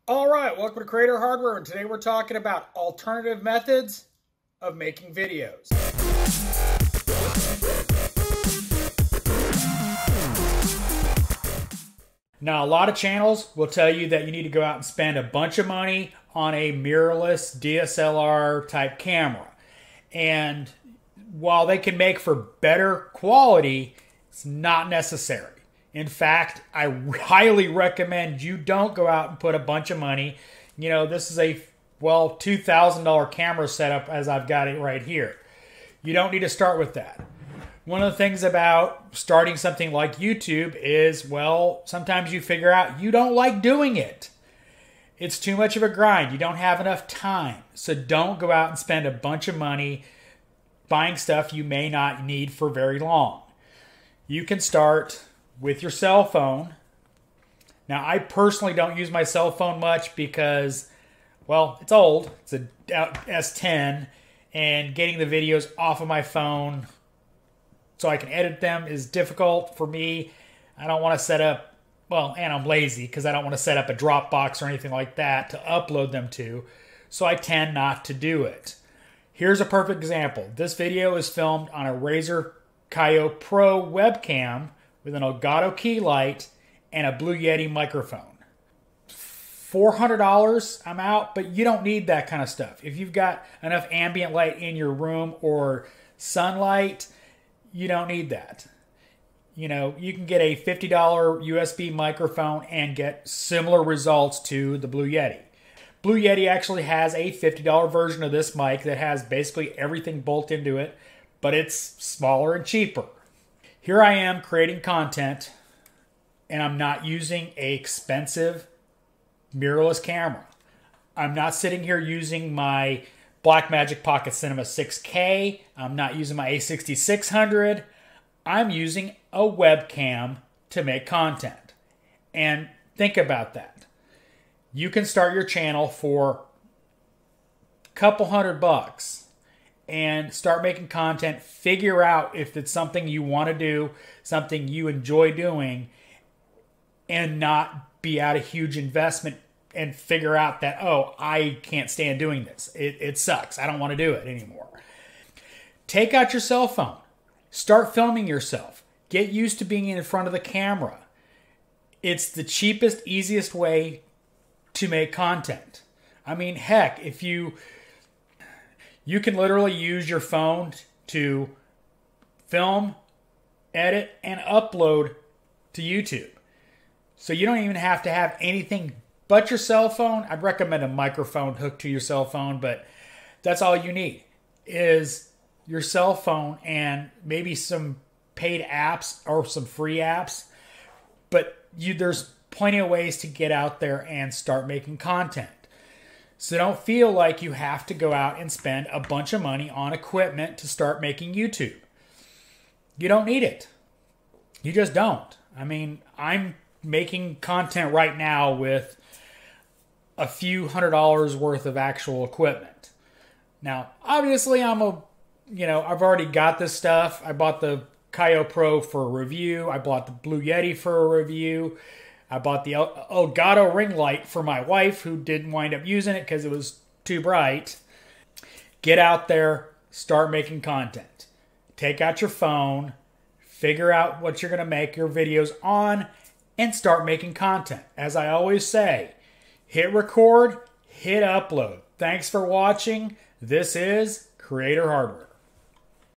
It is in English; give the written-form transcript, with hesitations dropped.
All right, welcome to Creator Hardware, and today we're talking about alternative methods of making videos. Now, a lot of channels will tell you that you need to go out and spend a bunch of money on a mirrorless DSLR type camera. And while they can make for better quality, it's not necessary. In fact, I highly recommend you don't go out and put a bunch of money. You know, this is a, well, $2,000 camera setup as I've got it right here. You don't need to start with that. One of the things about starting something like YouTube is, well, sometimes you figure out you don't like doing it. It's too much of a grind. You don't have enough time. So don't go out and spend a bunch of money buying stuff you may not need for very long. You can start with your cell phone. Now, I personally don't use my cell phone much because, well, it's old. It's a S10, and getting the videos off of my phone so I can edit them is difficult for me. I don't want to set up, well, and I'm lazy because I don't want to set up a Dropbox or anything like that to upload them to, so I tend not to do it. Here's a perfect example. This video is filmed on a Razer Kaio Pro webcam with an Elgato key light and a Blue Yeti microphone. $400, I'm out, but you don't need that kind of stuff. If you've got enough ambient light in your room or sunlight, you don't need that. You know, you can get a $50 USB microphone and get similar results to the Blue Yeti. Blue Yeti actually has a $50 version of this mic that has basically everything built into it, but it's smaller and cheaper. Here I am creating content, and I'm not using an expensive mirrorless camera. I'm not sitting here using my Blackmagic Pocket Cinema 6K. I'm not using my A6600. I'm using a webcam to make content. And think about that. You can start your channel for a couple $100 and start making content. Figure out if it's something you want to do, something you enjoy doing, and not be out a huge investment and figure out that, oh, I can't stand doing this. It sucks. I don't want to do it anymore. Take out your cell phone. Start filming yourself. Get used to being in front of the camera. It's the cheapest, easiest way to make content. I mean, heck, if you can literally use your phone to film, edit, and upload to YouTube. So you don't even have to have anything but your cell phone. I'd recommend a microphone hooked to your cell phone, but that's all you need is your cell phone and maybe some paid apps or some free apps. But there's plenty of ways to get out there and start making content. So don't feel like you have to go out and spend a bunch of money on equipment to start making YouTube. You don't need it. You just don't. I mean, I'm making content right now with a few $100 worth of actual equipment. Now, obviously, I've already got this stuff. I bought the Kaio Pro for a review. I bought the Blue Yeti for a review. I bought the Elgato ring light for my wife, who didn't wind up using it because it was too bright. Get out there, start making content. Take out your phone, figure out what you're going to make your videos on, and start making content. As I always say, hit record, hit upload. Thanks for watching. This is Creator Hardware.